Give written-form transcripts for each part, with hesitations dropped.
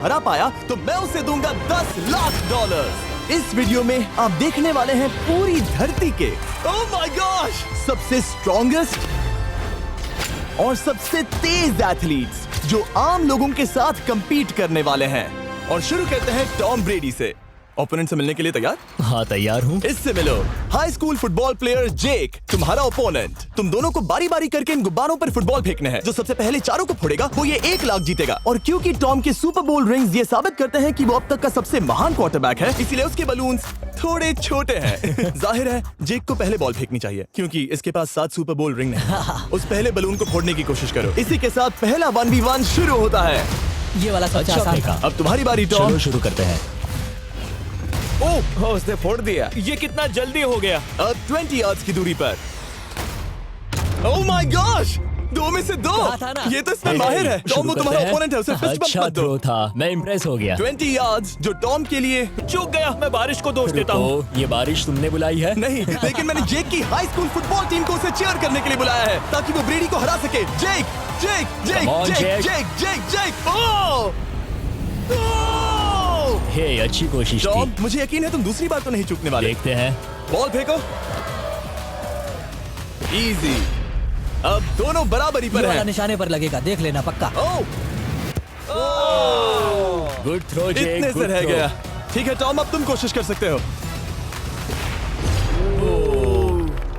हरा पाया तो मैं उसे दूंगा $10 लाख। इस वीडियो में आप देखने वाले हैं पूरी धरती के ओह माय गॉश सबसे स्ट्रॉन्गेस्ट और सबसे तेज एथलीट्स जो आम लोगों के साथ compete करने वाले हैं। और शुरू करते हैं टॉम ब्रेडी से। ओपोनेंट से मिलने के लिए तैयार? हाँ तैयार हूँ। इससे मिलो। हाई स्कूल फुटबॉल प्लेयर जेक तुम्हारा ओपोनेंट। तुम दोनों को बारी बारी करके इन गुब्बारों पर फुटबॉल फेंकने हैं। जो सबसे पहले चारों को फोड़ेगा वो ये 1 लाख जीतेगा। और क्योंकि टॉम के सुपर बोल रिंग्स ये साबित करते हैं कि वो अब तक का सबसे महान क्वार्टरबैक है, इसीलिए उसके बलून्स थोड़े छोटे हैं। जाहिर है जेक को पहले बॉल फेंकनी चाहिए क्योंकि इसके पास 7 सुपर बोल रिंग है। उस पहले बलून को फोड़ने की कोशिश करो। इसी के साथ पहला 1v1 शुरू होता है। ये वाला सबसे आसान था। अब तुम्हारी बारी टॉम। चलो शुरू करते हैं। ओह उसने फोड़ दिया। ये कितना जल्दी हो गया। अब 20 यार्ड्स की दूरी पर। ओह माय गॉश 2 में से 2। था ना? ये तो इसमें माहिर है। टॉम वो तुम्हारा ओपोनेंट है, उसे फिस्ट बम्प अच्छा मत दो। थ्रो था, मैं इम्प्रेस हो गया। 20 यार्ड्स जो टॉम के लिए चूक गया। मैं बारिश को दोष देता हूँ। रुको, ये बारिश तुमने बुलाई है? नहीं, लेकिन मैंने जेक की हाई स्कूल फुटबॉल टीम को उसे चीयर करने के लिए बुलाया है ताकि वो ब्रेडी को हरा सके। जेक जेक जेक Come on, जेक Jake. जेक जेक जेक ओह ओह हे अच्छी कोशिश टॉम थी। मुझे यकीन है तुम दूसरी बार तो नहीं चूकने वाले। देखते हैं। बॉल फेंको। इजी। अब दोनों बराबरी ये पर वाला हैं। निशाने पर लगेगा, देख लेना पक्का। ओह गुड थ्रो जेक, इतने से गुड रह थ्रो। गया। ठीक है टॉम अब तुम कोशिश कर सकते हो।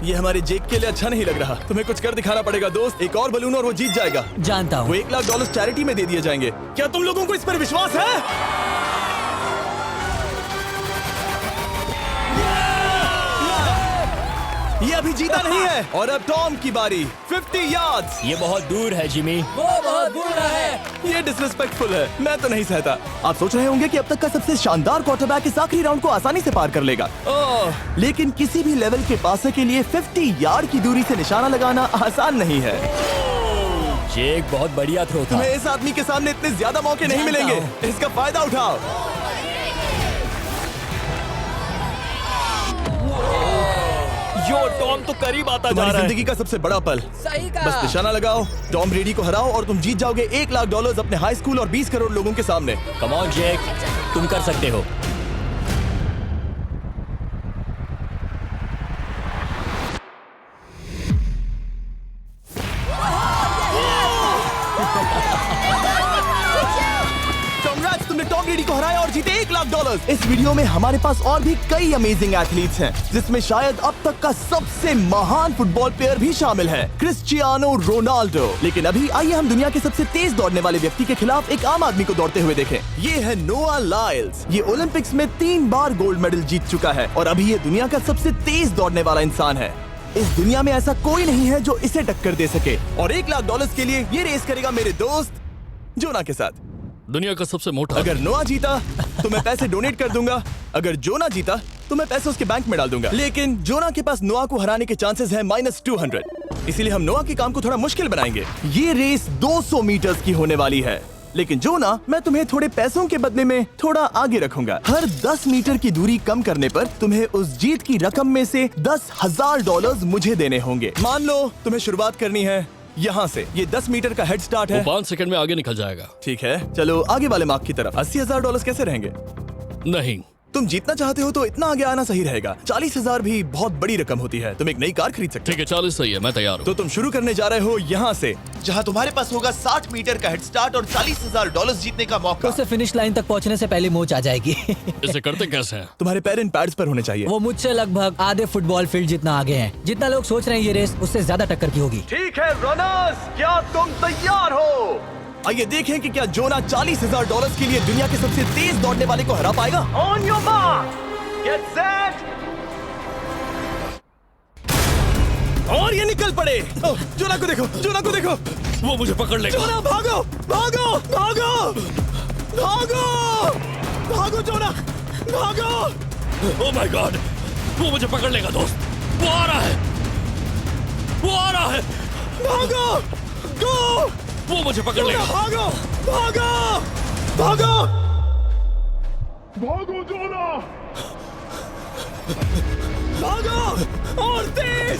ये हमारे जेक के लिए अच्छा नहीं लग रहा। तुम्हें कुछ कर दिखाना पड़ेगा दोस्त। एक और बलून और वो जीत जाएगा। जानता वो हूँ। $1 लाख चैरिटी में दे दिए जाएंगे। क्या तुम लोगों को इस पर विश्वास है? ये अभी जीता नहीं है। और अब टॉम की बारी। 50 यार्ड्स। ये बहुत दूर है जिमी। वो बहुत बुरा है। ये डिसरिस्पेक्टफुल है। मैं तो नहीं सहता। आप सोच रहे होंगे कि अब तक का सबसे शानदार क्वार्टरबैक इस आखिरी राउंड को आसानी से पार कर लेगा। लेकिन किसी भी लेवल के पासे के लिए 50 यार्ड की दूरी से निशाना लगाना आसान नहीं है। जेक बहुत बढ़िया थ्रो था। तुम्हें इस आदमी के सामने इतने ज्यादा मौके नहीं जानता मिलेंगे। इसका फायदा उठाओ। यो टॉम तो करीब आता जा तुम्हारी रहा है। जिंदगी का सबसे बड़ा पल। सही बस कहा। निशाना लगाओ, टॉम ब्रेडी को हराओ और तुम जीत जाओगे $1 लाख अपने हाई स्कूल और 20 करोड़ लोगों के सामने। कम ऑन जेक, तुम कर सकते हो। Congrats, तुमने टॉम ब्रेडी को हराया और जीते $1 लाख। इस वीडियो में हमारे पास और भी कई अमेजिंग एथलीट्स हैं, जिसमें शायद अब तक का सबसे महान फुटबॉल प्लेयर भी शामिल है, क्रिस्टियानो रोनाल्डो। लेकिन अभी आइए हम दुनिया के सबसे तेज दौड़ने वाले व्यक्ति के खिलाफ एक आम आदमी को दौड़ते हुए देखें। ये है नोआ लाइल्स। ये ओलंपिक्स में 3 बार गोल्ड मेडल जीत चुका है और अभी ये दुनिया का सबसे तेज दौड़ने वाला इंसान है। इस दुनिया में ऐसा कोई नहीं है जो इसे टक्कर दे सके। और $1 लाख के लिए ये रेस करेगा मेरे दोस्त जोना के साथ। दुनिया का सबसे मोटा। अगर नोआ जीता तो मैं पैसे डोनेट कर दूंगा। अगर जोना जीता तो मैं पैसे उसके बैंक में डाल दूंगा। लेकिन जोना के पास नोआ को हराने के चांसेस हैं -200। इसीलिए हम नोआ के काम को थोड़ा मुश्किल बनाएंगे। ये रेस 200 मीटर्स की होने वाली है। लेकिन जोना, मैं तुम्हें थोड़े पैसों के बदले में थोड़ा आगे रखूंगा। हर 10 मीटर की दूरी कम करने पर तुम्हें उस जीत की रकम में से $10,000 मुझे देने होंगे। मान लो तुम्हें शुरुआत करनी है यहाँ से। ये 10 मीटर का हेड स्टार्ट है। 5 सेकंड में आगे निकल जाएगा। ठीक है, चलो आगे वाले मार्क की तरफ। $80,000 कैसे रहेंगे? नहीं, तुम जीतना चाहते हो तो इतना आगे आना सही रहेगा। 40,000 भी बहुत बड़ी रकम होती है। तुम एक नई कार खरीद सकते ठीक है 40 सही है, मैं तैयार हो। हूँ। तो तुम शुरू करने जा रहे हो यहाँ से, जहाँ तुम्हारे पास होगा 60 मीटर का हेड स्टार्ट और $40,000 जीतने का मौका। उसे फिनिश लाइन तक पहुंचने से पहले मोच आ जाएगी। इसे करते कैसे हैं? तुम्हारे पैर इन पैड्स पर होने चाहिए। वो मुझसे लगभग आधे फुटबॉल फील्ड जितना आगे हैं। जितना लोग सोच रहे हैं ये रेस उससे ज्यादा टक्कर की होगी। ठीक है रनर्स, क्या तुम तैयार हो? आइए देखें कि क्या जोना $40,000 के लिए दुनिया के सबसे तेज दौड़ने वाले को हरा पाएगा। On your mark, get set, और ये निकल पड़े। ओह, जोना को देखो, जोना को देखो। वो मुझे पकड़ लेगा। जोना भागो, भागो, भागो, भागो, भागो जोना, भागो। ओह माय गॉड, वो मुझे पकड़ लेगा दोस्त। वो आ रहा है, वो आ रहा है। भागो, गो, वो मुझे पकड़ लेगा। भागो, भागो, भागो, भागो जोना। भागो और तेज।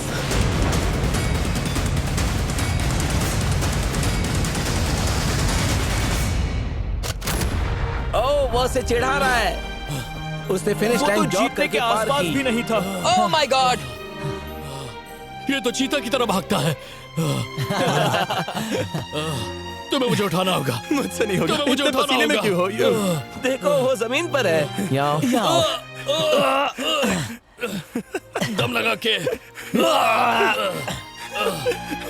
वो उसे चिढ़ा रहा है। उसने फिनिश वो तो लाइन जॉब जीतने के करके पार आसपास भी की। नहीं था। Oh my God! ये तो चीता की तरह भागता है। तुम्हें मुझे उठाना होगा। मुझसे नहीं होगा। तुम्हें मुझे इतने उठाना पसीने में होगा। क्यों हो? देखो वो जमीन पर है। याओ। दम लगा के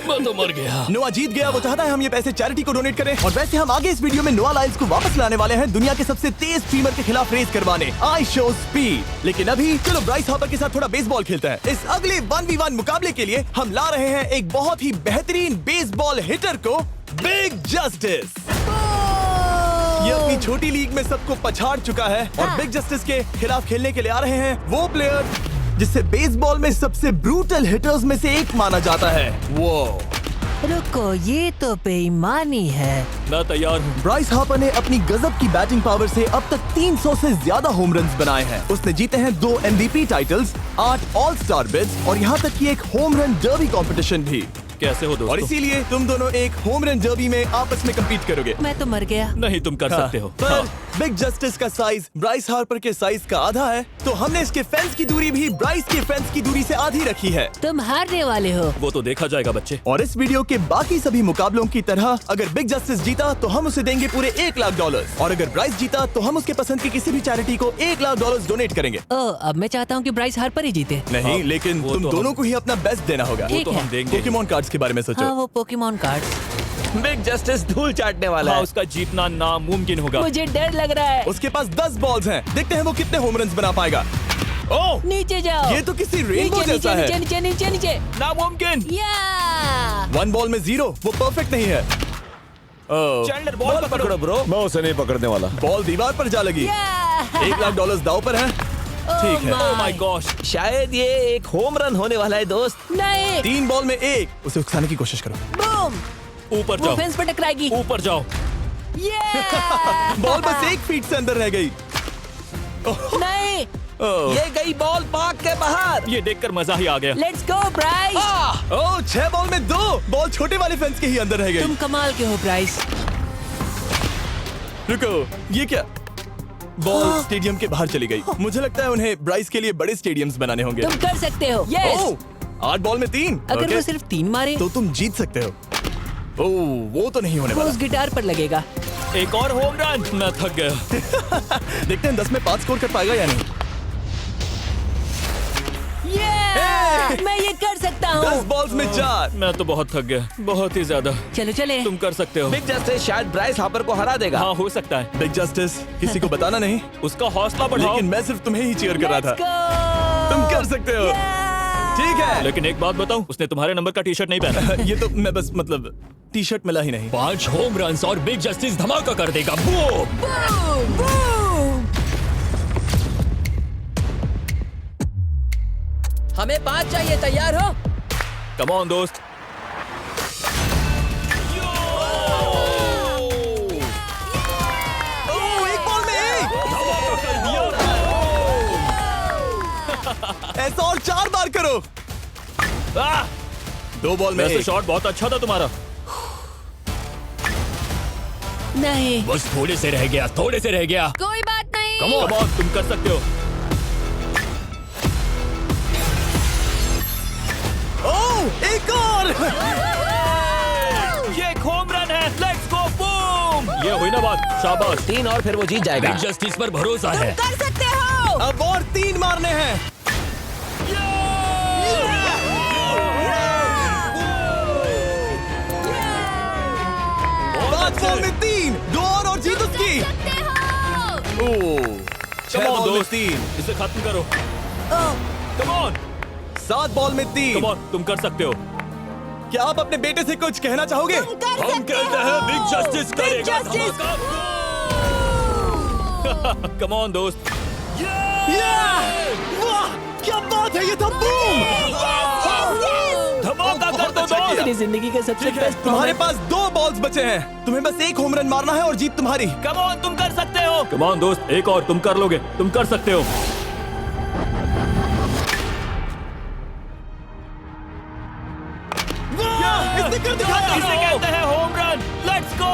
मैं तो मर गया। नोआ जीत गया। वो चाहता है हम ये पैसे चैरिटी को डोनेट करें। और वैसे हम आगे इस वीडियो में नोआ लाइल्स को वापस लाने वाले हैं दुनिया के सबसे तेज स्ट्रीमर के खिलाफ रेस करवाने। I show speed. लेकिन अभी चलो ब्राइस हापर के साथ थोड़ा बेसबॉल खेलते हैं। इस अगले 1v1 मुकाबले के लिए हम ला रहे हैं एक बहुत ही बेहतरीन बेसबॉल हिटर को, बिग जस्टिस। ये अपनी छोटी लीग में सबको पछाड़ चुका है और बिग जस्टिस के खिलाफ खेलने के लिए आ रहे हैं वो प्लेयर जिसे बेसबॉल में सबसे ब्रूटल हिटर्स में से एक माना जाता है। वो रुको, ये तो बेईमानी है। मैं तैयार हूँ। ब्राइस हापर ने अपनी गजब की बैटिंग पावर से अब तक 300 से ज्यादा होम रन्स बनाए हैं। उसने जीते हैं 2 MVP titles, 8 all star bids और यहाँ तक कि एक होम रन डर्बी कंपटीशन भी। कैसे हो और दोस्तों? इसीलिए तुम दोनों एक होम रन डर्बी में आपस में कम्पीट करोगे। मैं तो मर गया। नहीं, तुम कर सकते हो। पर बिग जस्टिस का साइज ब्राइस हार्पर के साइज का आधा है, तो हमने इसके फेंस की दूरी भी ब्राइस के फेंस की दूरी से आधी रखी है। तुम हारने वाले हो। वो तो देखा जाएगा बच्चे। और इस वीडियो के बाकी सभी मुकाबलों की तरह अगर बिग जस्टिस जीता तो हम उसे देंगे पूरे $1 लाख और अगर ब्राइस जीता तो हम उसके पसंद की किसी भी चैरिटी को $1 लाख डोनेट करेंगे। अब मैं चाहता हूँ कि ब्राइस हार्पर ही जीते। नहीं, हाँ, लेकिन वो तुम तो दोनों हम- को ही अपना बेस्ट देना होगा। वो ठीक तो है। हम देंगे। पोकेमॉन कार्ड्स के बारे में सोचो। हाँ, वो पोकेमॉन कार्ड। बिग जस्टिस धूल चाटने वाला हाँ, है। उसका जीतना नामुमकिन होगा। मुझे डर लग रहा है। उसके पास 10 बॉल्स हैं। देखते हैं वो कितने होम रन्स बना पाएगा। ओह, नीचे जाओ। ये तो किसी रेनबो नीचे जैसा नीचे है। नीचे नीचे नीचे। नामुमकिन। या 1 बॉल में 0, वो परफेक्ट नहीं है। चैंडलर बॉल बॉल पकड़ो ब्रो। मैं उसे नहीं पकड़ने वाला। बॉल दीवार पर जा लगी। $1 लाख दाव पर है। ठीक है। Oh my gosh. शायद ये एक होम रन होने वाला है दोस्त। नहीं। 3 बॉल में 1, उसे उकसाने की कोशिश करो। बूम। ऊपर वो जाओ। फेंस पर टकराएगी। ऊपर जाओ। बॉल बस 1 फीट से अंदर रह गई। नहीं। ये गई बॉल पार्क के बाहर। ये देखकर मजा ही आ गया। Let's go Bryce. Oh, 6 ball में 2, बॉल छोटे वाले फेंस के ही अंदर रह गई। तुम कमाल के हो ब्राइस। रुको, ये क्या? बॉल स्टेडियम के बाहर चली गई। मुझे लगता है उन्हें ब्राइस के लिए बड़े स्टेडियम्स बनाने होंगे। तुम कर सकते हो। यस। ओह, 8 बॉल में 3। अगर ओके, वो सिर्फ 3 मारे तो तुम जीत सकते हो। ओह, वो तो नहीं होने वो वाला। उस गिटार पर लगेगा। एक और होम रन। मैं थक गया। देखते हैं 10 में 5 स्कोर कर पाएगा या नहीं। मैं ये कर सकता 10 हूँ। बॉल्स में 4। मैं तो बहुत थक गया, बहुत ही ज्यादा। चलो चले। तुम कर सकते हो। बिग जस्टिस शायद ब्राइस हापर को हरा देगा। हाँ, हो सकता है। बिग जस्टिस, किसी को बताना नहीं, उसका हौसला बढ़ाओ। लेकिन मैं सिर्फ तुम्हें ही चीयर कर रहा Let's था। go! तुम कर सकते हो। ठीक है। लेकिन एक बात बताऊं, उसने तुम्हारे नंबर का टी शर्ट नहीं पहना। ये तो मैं बस मतलब टी शर्ट मिला ही नहीं। 5 होम रन्स और बिग जस्टिस धमाका कर देगा। बूम। Boom! Boom! हमें 5 चाहिए। तैयार हो? कम ऑन दोस्त। ओह, 1 बॉल में 1। धमाका कर दिया। ऐसा और 4 बार करो। 2 बॉल में वैसे 1। शॉट बहुत अच्छा था तुम्हारा। नहीं। बस थोड़े से रह गया, थोड़े से रह गया। कोई बात नहीं। कम ऑन, तुम कर सकते हो। ओह, एक और। ये एक होम रन है। Let's go. बूम। ये हुई ना बात। शाबाश। 3 और फिर वो जीत जाएगा। बिग जस्टिस पर भरोसा है। कर सकते हो। अब और 3 मारने हैं। 5 बॉल में 3, 2 और जीत उसकी। ओह, 6 कम ऑन बॉल में दोस्त, 3, इसे खत्म करो। कम ऑन, 7 बॉल में 3। कम ऑन, तुम कर सकते हो। क्या आप अपने बेटे से कुछ कहना चाहोगे? हम कहते हैं बिग जस्टिस करेगा धमाका। कम ऑन दोस्त। वाह, क्या बात है, ये था बूम। धमाका कर दो अच्छा किया। दोस्त। मेरी जिंदगी का सबसे ठीक है, बेस्ट तुम्हारे पास 2 बॉल्स बचे हैं। तुम्हें बस 1 होम रन मारना है और जीत तुम्हारी। कम ऑन, तुम कर सकते हो। कम ऑन दोस्त, एक और, तुम कर लोगे, तुम कर सकते हो। इसने कर दिखाया। इसे कहते हैं होम रन। Let's go.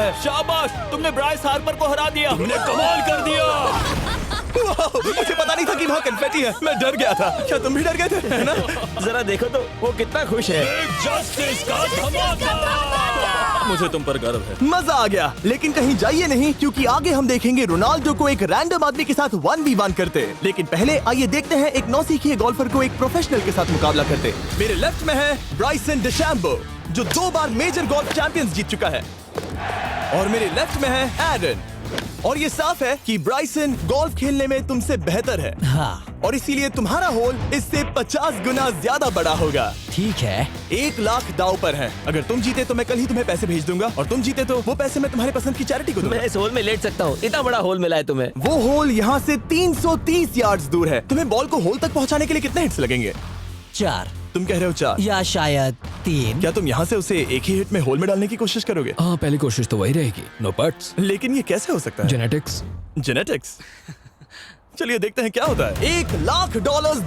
है। शाबाश, तुमने ब्राइस हार्पर को हरा दिया। तुमने कमाल कर दिया। वाह, मुझे पता नहीं था कि वहाँ कन्फेटी है। मैं डर गया था। क्या तुम भी डर गए थे, है ना? जरा देखो तो वो कितना खुश है। जस्टिस का धमाका। मुझे तुम पर गर्व है। मजा आ गया। लेकिन कहीं जाइए नहीं, क्योंकि आगे हम देखेंगे रोनाल्डो को एक रैंडम आदमी के साथ 1v1 करते। लेकिन पहले आइए देखते हैं एक नौसिखिए गोल्फर को एक प्रोफेशनल के साथ मुकाबला करते। मेरे लेफ्ट में है ब्राइसन डेशैम्बो, जो 2 बार मेजर गोल्फ चैंपियंस जीत चुका है, और मेरे लेफ्ट में है एरन। और ये साफ है कि ब्राइसन गोल्फ खेलने में तुमसे बेहतर है, हाँ और इसीलिए तुम्हारा होल इससे 50 गुना ज्यादा बड़ा होगा। ठीक है। 1 लाख दाव पर है। अगर तुम जीते तो मैं कल ही तुम्हें पैसे भेज दूंगा, और तुम जीते तो वो पैसे मैं तुम्हारे पसंद की चैरिटी को दूंगा। मैं इस होल में लेट सकता हूँ। इतना बड़ा होल मिला है तुम्हें। वो होल यहाँ से 330 यार्ड्स दूर है। तुम्हें बॉल को होल तक पहुँचाने के लिए कितने हिट्स लगेंगे? 4 तुम कह रहे हो 4? या शायद 3। क्या तुम यहाँ से उसे एक ही हिट में होल में डालने की कोशिश करोगे? हाँ, पहली कोशिश तो वही रहेगी। No buts. लेकिन ये कैसे हो सकता है? जेनेटिक्स। जेनेटिक्स। चलिए देखते हैं क्या होता है। $1 लाख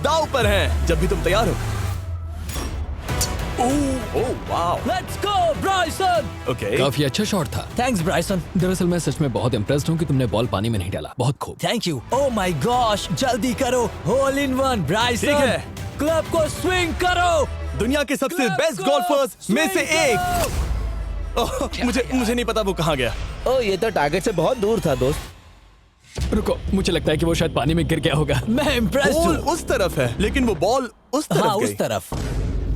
दाव पर हैं, जब भी तुम तैयार हो। Oh wow, let's go Bryson. Okay. काफी अच्छा शॉट था। Thanks Bryson. दरअसल मैं सच में बहुत इम्प्रेस्ड हूँ कि तुमने बॉल पानी में नहीं डाला। बहुत खूब। Thank you. Oh my gosh, जल्दी करो। होल इन 1 ब्राइसन। ठीक है। क्लब को स्विंग करो। दुनिया के सबसे बेस्ट गोल्फर्स में से एक। ओह, मुझे नहीं पता वो कहाँ गया। ओ, ये तो टारगेट से बहुत दूर था दोस्त। रुको, मुझे लगता है कि वो शायद पानी में गिर गया होगा। मैं इम्प्रेस्ड बॉल हूँ। उस तरफ है, लेकिन वो बॉल उस तरफ हाँ गई। उस तरफ।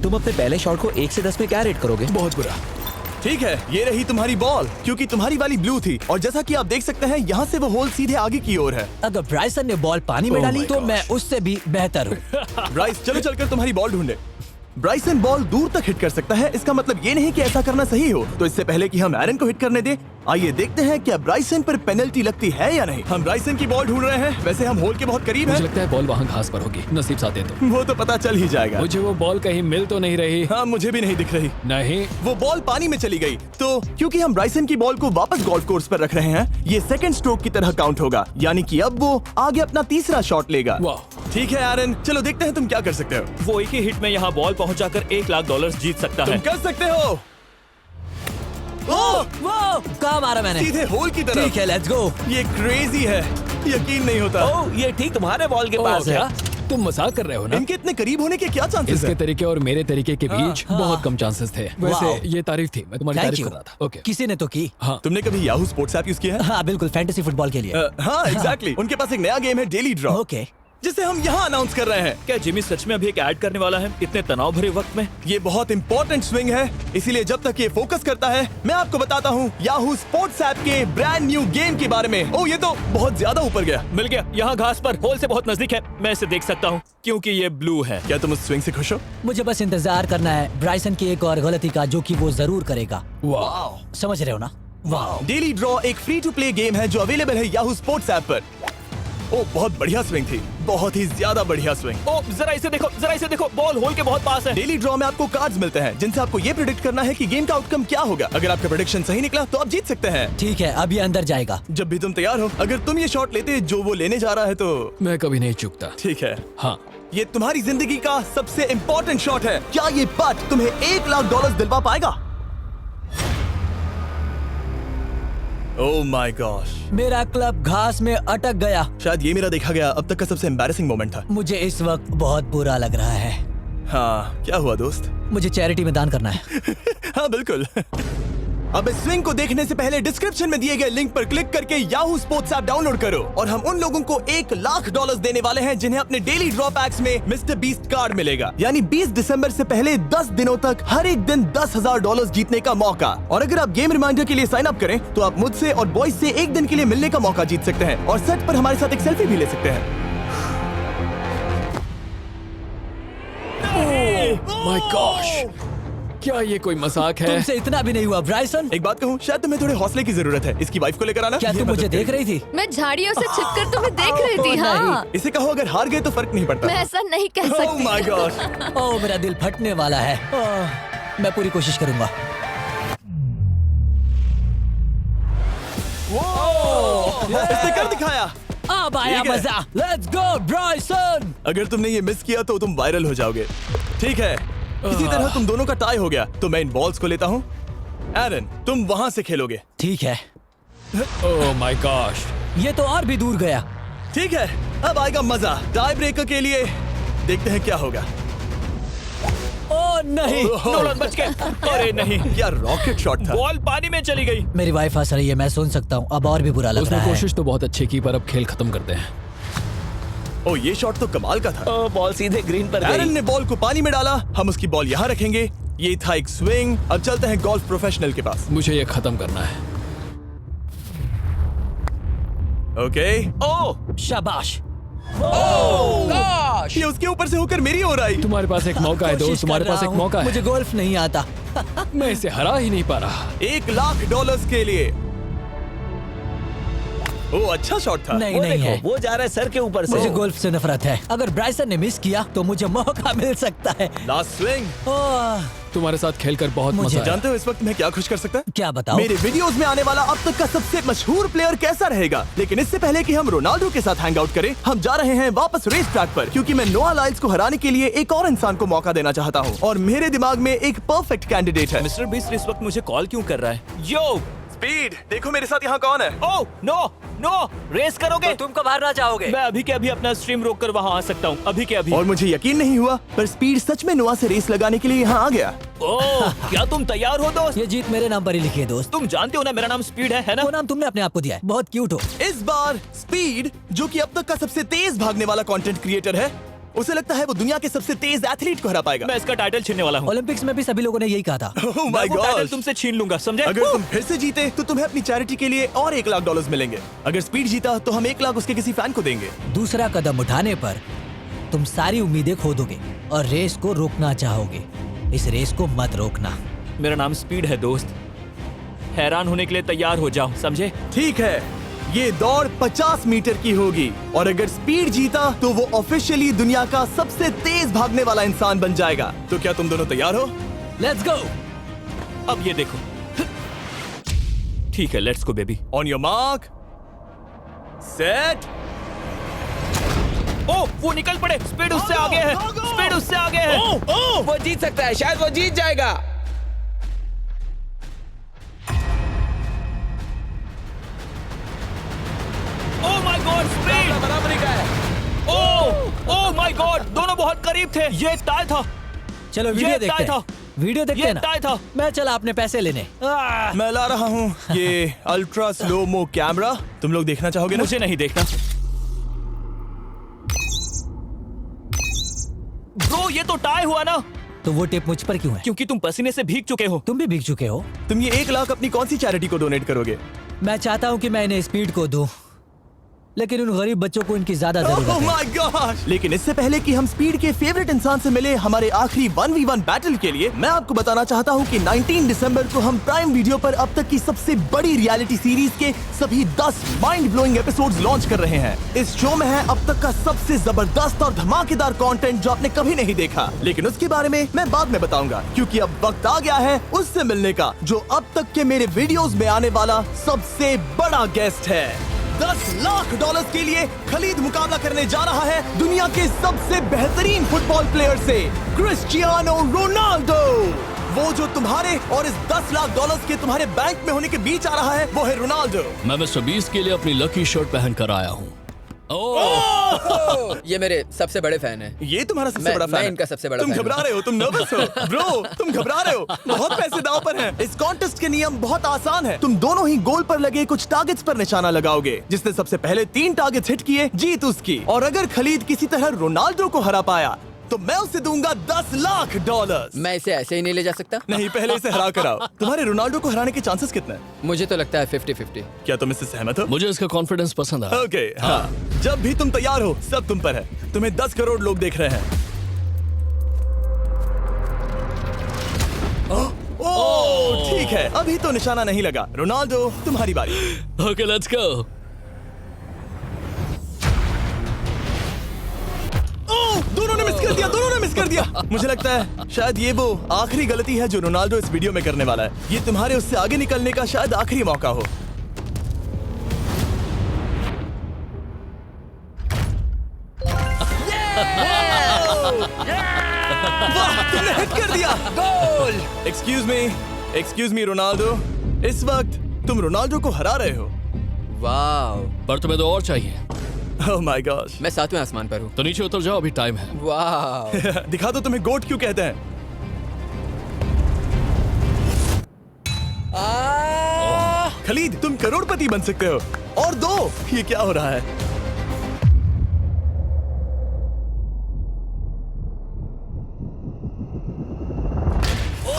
तुम अपने पहले शॉट को 1 से 10 में क्या रेट करोगे? बहुत बुरा। ठीक है, ये रही तुम्हारी बॉल, क्योंकि तुम्हारी वाली ब्लू थी, और जैसा कि आप देख सकते हैं यहाँ से वो होल सीधे आगे की ओर है। अगर ब्राइसन ने बॉल पानी में Oh डाली my तो gosh. मैं उससे भी बेहतर हूँ। ब्राइस, चलो चलकर तुम्हारी बॉल ढूंढे। ब्राइसन बॉल दूर तक हिट कर सकता है, इसका मतलब ये नहीं कि ऐसा करना सही हो। तो इससे पहले कि हम एरन को हिट करने दें, आइए देखते हैं क्या ब्राइसन पर पेनल्टी लगती है या नहीं। हम ब्राइसन की बॉल ढूंढ रहे हैं। वैसे हम होल के बहुत करीब मुझे हैं। लगता है बॉल वहाँ घास पर होगी। नसीब साथ दे तो। वो तो पता चल ही जाएगा। मुझे वो बॉल कहीं मिल तो नहीं रही। हाँ, मुझे भी नहीं दिख रही। नहीं। वो बॉल पानी में चली गई। तो क्योंकि हम ब्राइसन की बॉल को वापस गोल्फ कोर्स पर रख रहे हैं, ये सेकंड स्ट्रोक की तरह काउंट होगा, यानी कि अब वो आगे अपना तीसरा शॉट लेगा। वाह। ठीक है एरन, चलो देखते हैं तुम क्या कर सकते हो। वो एक ही हिट में यहाँ बॉल पहुँचाकर $1 लाख जीत सकता तुम है। कर सकते हो। ओह, वो कहाँ मारा मैंने? सीधे होल की तरफ। ठीक है, लेट्स गो। ये क्रेजी है, यकीन नहीं होता। ओ, ये ठीक तुम्हारे बॉल के पास है। क्या तुम मजाक कर रहे हो ना? इनके इतने करीब होने के क्या चांसेस इसके हैं? तरीके और मेरे तरीके के बीच हाँ। बहुत कम चांसेस थे। वैसे वाओ। ये तारीफ थी, मैं तुम्हारी थैंक तारीफ यू। कर रहा था। ओके। किसी ने तो की। हाँ। तुमने कभी याहू स्पोर्ट्स ऐप यूज किया है? हाँ बिल्कुल, फैंटेसी फुटबॉल के लिए। हाँ एग्जैक्टली। उनके पास एक नया गेम है, डेली ड्रॉ, ओके। जिसे हम यहाँ अनाउंस कर रहे हैं। क्या जिमी सच में अभी एक ऐड करने वाला है इतने तनाव भरे वक्त में? ये बहुत इंपॉर्टेंट स्विंग है, इसीलिए जब तक ये फोकस करता है, मैं आपको बताता हूँ याहू स्पोर्ट्स ऐप के ब्रांड न्यू गेम के बारे में। ओह, ये तो बहुत ज्यादा ऊपर गया। मिल गया, यहाँ घास पर होल से बहुत नजदीक है। मैं इसे देख सकता हूँ क्योंकि ये ब्लू है। क्या तुम उस स्विंग से खुश हो? मुझे बस इंतजार करना है ब्राइसन की एक और गलती का, जो कि वो जरूर करेगा। वाह। समझ रहे हो ना? वाह। डेली ड्रॉ एक फ्री टू प्ले गेम है जो अवेलेबल है याहू स्पोर्ट्स ऐप पर। ओह, बहुत बढ़िया स्विंग थी, बहुत ही ज्यादा बढ़िया स्विंग। ओ, जरा इसे देखो, बॉल होल के बहुत पास है। डेली ड्रॉ में आपको कार्ड्स मिलते हैं, जिनसे आपको ये प्रेडिक्ट करना है कि गेम का आउटकम क्या होगा। अगर आपका प्रेडिक्शन सही निकला तो आप जीत सकते हैं। ठीक है, अब ये अंदर जाएगा। जब भी तुम तैयार हो, अगर तुम ये शॉट लेते जो वो लेने जा रहा है तो मैं कभी नहीं चूकता। ठीक है। हाँ। ये तुम्हारी जिंदगी का सबसे इम्पोर्टेंट शॉट है। क्या ये पट तुम्हें $1 लाख दिलवा पाएगा? ओह माय गॉश, मेरा क्लब घास में अटक गया। शायद ये मेरा देखा गया अब तक का सबसे एम्बैरेसिंग मोमेंट था। मुझे इस वक्त बहुत बुरा लग रहा है। हाँ, क्या हुआ दोस्त? मुझे चैरिटी में दान करना है। हाँ बिल्कुल। अब इस स्विंग को देखने से पहले डिस्क्रिप्शन में दिए गए लिंक पर क्लिक करके याहू स्पोर्ट्स ऐप डाउनलोड करो, और हम उन लोगों को $1 लाख देने वाले हैं जिन्हें अपने डेली ड्रॉ पैक्स में मिस्टर बीस्ट कार्ड मिलेगा। यानी 20 दिसंबर से पहले 10 दिनों तक हर एक दिन $10,000 जीतने का मौका। और अगर आप गेम रिमाइंडर के लिए साइन अप करें तो आप मुझसे और बॉयज से एक दिन के लिए मिलने का मौका जीत सकते हैं, और सेट पर हमारे साथ एक सेल्फी भी ले सकते हैं। माय गॉश, क्या ये कोई मजाक है? तुमसे इतना भी नहीं हुआ ब्राइसन। एक बात कहूँ, शायद तुम्हें थोड़े हौसले की जरूरत है। इसकी वाइफ को लेकर आना। क्या ये तुम मुझे मदद देख करेगी। रही थी? मैं झाड़ियों से छिपकर तुम्हें देख रही थी। ओह, हाँ, इसे कहो अगर हार गए तो फर्क नहीं पड़ता। मैं ऐसा नहीं कह ओह सकती। My gosh. ओह, मेरा दिल फटने वाला है। ओह, मैं पूरी कोशिश करूंगा। इसने कर दिखाया। अब आया ठीक है। मजा। Let's go Bryson. अगर तुमने ये मिस किया तो तुम वायरल हो जाओगे। ठीक है, इसी तरह तुम दोनों का टाई हो गया, तो मैं इन बॉल्स को लेता हूँ एरन, तुम वहां से खेलोगे। ठीक है, ओह माय गॉश। ये तो और भी दूर गया। ठीक है, अब आएगा मजा। टाई ब्रेकर के लिए देखते हैं क्या होगा। ओ नहीं, नोलन बच गए। अरे नहीं, क्या रॉकेट शॉट था। बॉल पानी में चली गई। मेरी वाइफ हंस रही है, मैं सुन सकता हूँ। अब और भी बुरा लग उसने रहा है। कोशिश तो बहुत अच्छी की, पर अब खेल खत्म करते हैं। ओ, ये शॉट तो कमाल का था। ओ, बॉल सीधे ग्रीन पर एरन गई। ने बॉल को पानी में डाला, हम उसकी बॉल यहाँ रखेंगे। ये था एक स्विंग। अब चलते हैं गोल्फ प्रोफेशनल के पास। मुझे ये खत्म करना है। ओके। ओ शाबाश। ये उसके ऊपर से होकर मेरी ओर आई। तुम्हारे पास एक मौका है दोस्त, कोशिश तुम्हारे कर पास रहा एक हूँ। मौका है। मुझे गोल्फ नहीं आता। मैं इसे हरा ही नहीं पा रहा। $1,00,000 के लिए। ओ, अच्छा शॉट था। नहीं वो नहीं है, देखो, वो जा रहा है सर के ऊपर से। मुझे गोल्फ से नफरत है। अगर ब्राइसन ने मिस किया तो मुझे मौका मिल सकता है। Last swing. ओह, तुम्हारे साथ खेलकर बहुत मुझे मजा आया। जानते हो इस वक्त मैं क्या खुश कर सकता? क्या बताओ? मेरे वीडियोस में आने वाला अब तक का सबसे मशहूर प्लेयर कैसा रहेगा। लेकिन इससे पहले कि हम रोनाल्डो के साथ हैंग आउट करें, हम जा रहे हैं वापस रेस ट्रैक पर, क्योंकि मैं नोआ लाइल्स को हराने के लिए एक और इंसान को मौका देना चाहता हूँ। और मेरे दिमाग में एक परफेक्ट कैंडिडेट है। मिस्टर बीस्ट इस वक्त मुझे कॉल क्यों कर रहा है? यो स्पीड, देखो मेरे साथ यहाँ कौन है। ओ नो नो, रेस करोगे? तुम कब हारना चाहोगे? मैं अभी के अभी अपना स्ट्रीम रोक कर वहाँ आ सकता हूँ। अभी के अभी। और मुझे यकीन नहीं हुआ, पर स्पीड सच में नोआ से रेस लगाने के लिए यहाँ आ गया। ओह, क्या तुम तैयार हो दोस्त? ये जीत मेरे नाम पर ही लिखी है दोस्त। तुम जानते हो ना मेरा नाम स्पीड है ना? वो नाम तुमने अपने आप को दिया है। बहुत क्यूट हो। इस बार स्पीड, जो कि अब तक का सबसे तेज भागने वाला कंटेंट क्रिएटर है, उसे लगता है वो दुनिया के सबसे तेज एथलीट को हरा पाएगा। मैं इसका टाइटल छीनने वाला हूँ। ओलंपिक्स में भी सभी लोगों ने यही कहा था। Oh मैं my वो टाइटल God! तुमसे छीन लूंगा, समझे? अगर तुम फिर से जीते तो तुम्हें अपनी चैरिटी के लिए और $1,00,000 मिलेंगे। अगर स्पीड जीता तो हम 1 लाख उसके किसी फैन को देंगे। दूसरा कदम उठाने पर तुम सारी उम्मीदें खो दोगे और रेस को रोकना चाहोगे। इस रेस को मत रोकना। मेरा नाम स्पीड है दोस्त। हैरान होने के लिए तैयार हो जाओ, समझे? ठीक है, ये दौड़ 50 मीटर की होगी और अगर स्पीड जीता तो वो ऑफिशियली दुनिया का सबसे तेज भागने वाला इंसान बन जाएगा। तो क्या तुम दोनों तैयार हो? Let's go. अब ये देखो। ठीक है, let's go baby. On your mark, set. Oh, वो निकल पड़े। स्पीड उससे आगे है। स्पीड उससे आगे है। वो जीत सकता है, शायद वो जीत जाएगा। ओह माय गॉड, स्पीड बराबरी का है। ओह माय गॉड, दोनों बहुत करीब थे। ये टाई था। चलो वीडियो ये देखते टाई हैं। वीडियो देखते ये हैं ना। टाई था। मैं चला अपने पैसे लेने। मैं ला रहा हूँ ये अल्ट्रा स्लो मो कैमरा। तुम लोग देखना चाहोगे ना? मुझे नहीं देखना। ब्रो, ये तो टाई हुआ ना? तो वो टिप मुझ पर क्यों है? क्योंकि तुम पसीने से भीग चुके हो। तुम भी भीग चुके हो। तुम ये 1 लाख अपनी कौन सी चैरिटी को डोनेट करोगे? मैं चाहता हूँ कि मैं इन्हें स्पीड को दूं, लेकिन उन गरीब बच्चों को इनकी ज्यादा जरूरत Oh है। my gosh! लेकिन इससे पहले कि हम स्पीड के फेवरेट इंसान से मिले हमारे आखिरी 1v1 बैटल के लिए, मैं आपको बताना चाहता हूँ कि 19 दिसंबर को हम प्राइम वीडियो पर अब तक की सबसे बड़ी रियलिटी सीरीज के सभी 10 माइंड ब्लोइंग एपिसोड्स लॉन्च कर रहे हैं। इस शो में है अब तक का सबसे जबरदस्त और धमाकेदार कंटेंट जो आपने कभी नहीं देखा, लेकिन उसके बारे में मैं बाद में बताऊंगा, क्योंकि अब वक्त आ गया है उससे मिलने का जो अब तक के मेरे वीडियोस में आने वाला सबसे बड़ा गेस्ट है। $10,00,000 के लिए खलीद मुकाबला करने जा रहा है दुनिया के सबसे बेहतरीन फुटबॉल प्लेयर से, क्रिस्टियानो रोनाल्डो। वो जो तुम्हारे और इस $10,00,000 के तुम्हारे बैंक में होने के बीच आ रहा है, वो है रोनाल्डो। मैं मिस्टर बीस्ट के लिए अपनी लकी शर्ट पहन कर आया हूँ। ये मेरे सबसे बड़े फैन है। ये तुम्हारा सबसे मैं- बड़ा मैं फैन है। इनका सबसे बड़ा तुम फैन हूं। घबरा रहे हो, तुम नर्वस हो ब्रो, तुम घबरा रहे हो। बहुत पैसे दांव पर हैं। इस कॉन्टेस्ट के नियम बहुत आसान है। तुम दोनों ही गोल पर लगे कुछ टारगेट्स पर निशाना लगाओगे। जिसने सबसे पहले 3 टारगेट्स हिट किए जीत उसकी। और अगर खलीद किसी तरह रोनाल्डो को हरा पाया तो मैं उसे दूंगा $10,00,000। मैं इसे ऐसे ही नहीं ले जा सकता। नहीं, पहले इसे हरा कर आओ। तुम्हारे रोनाल्डो को हराने के चांसेस कितने हैं? मुझे तो लगता है 50-50। क्या तुम इससे सहमत हो? मुझे इसका कॉन्फिडेंस पसंद आया। ओके, हाँ। जब भी तुम तैयार हो, सब तुम पर है। तुम्हें 10 करोड़ लोग देख रहे हैं। ओह, ठीक है, अभी तो निशाना नहीं लगा। रोनाल्डो, तुम्हारी बारी। Okay, let's go. ओह, दोनों ने मिस कर दिया, दोनों ने मिस कर दिया। मुझे लगता है शायद ये वो आखिरी गलती है जो रोनाल्डो इस वीडियो में करने वाला है। ये तुम्हारे उससे आगे निकलने का शायद आखिरी मौका हो। वाह, तुमने हिट कर दिया। Goal. Excuse me, excuse me Ronaldo, इस वक्त तुम रोनाल्डो को हरा रहे हो। वाह, पर तुम्हें तो और चाहिए। Oh my God. मैं 7वें आसमान पर हूँ। तो नीचे उतर जाओ, अभी टाइम है। वाह, दिखा दो तुम्हें गोट क्यों कहते हैं। खलीद, तुम करोड़पति बन सकते हो। और दो, ये क्या हो रहा है?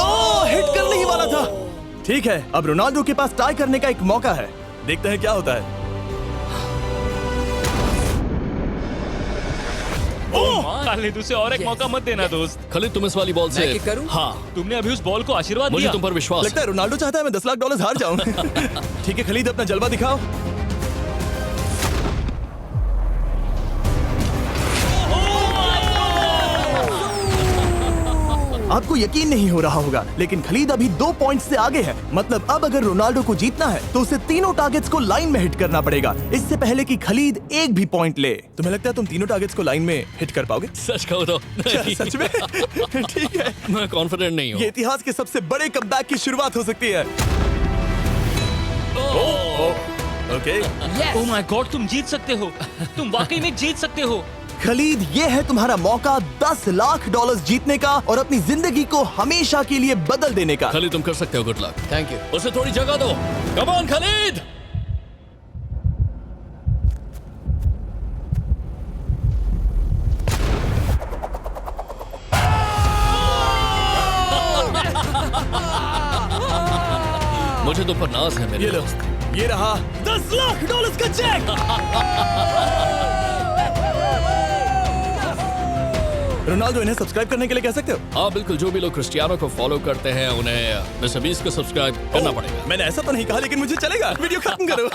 ओह, हिट करने ही वाला था। ठीक है, अब रोनाल्डो के पास टाई करने का एक मौका है। देखते हैं क्या होता है। खालिद, उसे और एक मौका मत देना दोस्त। खलीद, तुम इस वाली बॉल मैं से किक करूँ? हाँ, तुमने अभी उस बॉल को आशीर्वाद मुझे दिया। तुम पर विश्वास लगता है रोनाल्डो चाहता है मैं $10 लाख हार जाऊं। ठीक है खलीद, अपना जलवा दिखाओ। आपको यकीन नहीं हो रहा होगा, लेकिन खलीद अभी 2 पॉइंट से आगे है। मतलब अब अगर रोनाल्डो को जीतना है तो उसे तीनों टारगेट्स को लाइन में हिट करना पड़ेगा, इससे पहले कि खलीद एक भी पॉइंट ले। तुम्हें लगता है तुम तीनों टारगेट्स को लाइन में हिट कर पाओगे? सच कहो तो नहीं। सच में? ठीक है, मैं कॉन्फिडेंट नहीं हूँ। ये इतिहास के सबसे बड़े कमबैक की शुरुआत हो सकती है। ओके, ओह माय गॉड, तुम जीत सकते हो। तुम वाकई में जीत सकते हो। खलीद, ये है तुम्हारा मौका $10 लाख जीतने का और अपनी जिंदगी को हमेशा के लिए बदल देने का। खलीद, तुम कर सकते हो। Good luck. Thank you. उसे थोड़ी जगह दो। Come on Khalid. मुझे तुम पर नाज है मेरे ये लो, दोस्त। ये रहा $10 लाख का चेक। रोनाल्डो, इन्हें सब्सक्राइब करने के लिए कह सकते हो? हाँ बिल्कुल, जो भी लोग क्रिस्टियानो को फॉलो करते हैं उन्हें मिस्टर बीस्ट को सब्सक्राइब करना पड़ेगा। मैंने ऐसा तो नहीं कहा, लेकिन मुझे चलेगा। वीडियो खत्म करो।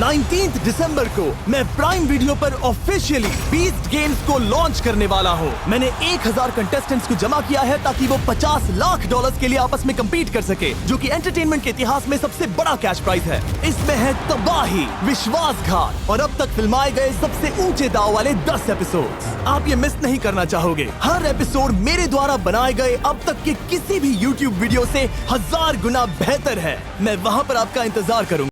19 दिसंबर को मैं प्राइम वीडियो पर ऑफिशियली बीस्ट गेम्स को लॉन्च करने वाला हूँ। मैंने 1000 कंटेस्टेंट्स को जमा किया है ताकि वो $50 लाख के लिए आपस में कम्पीट कर सके, जो कि एंटरटेनमेंट के इतिहास में सबसे बड़ा कैश प्राइज है। इसमें है तबाही, विश्वासघात और अब तक फिल्माए गए सबसे ऊंचे दाव वाले 10 एपिसोड्स। आप ये मिस नहीं करना चाहोगे। हर एपिसोड मेरे द्वारा बनाए गए अब तक के किसी भी YouTube वीडियो से 1000 गुना बेहतर है। मैं वहाँ पर आपका इंतजार करूंगा।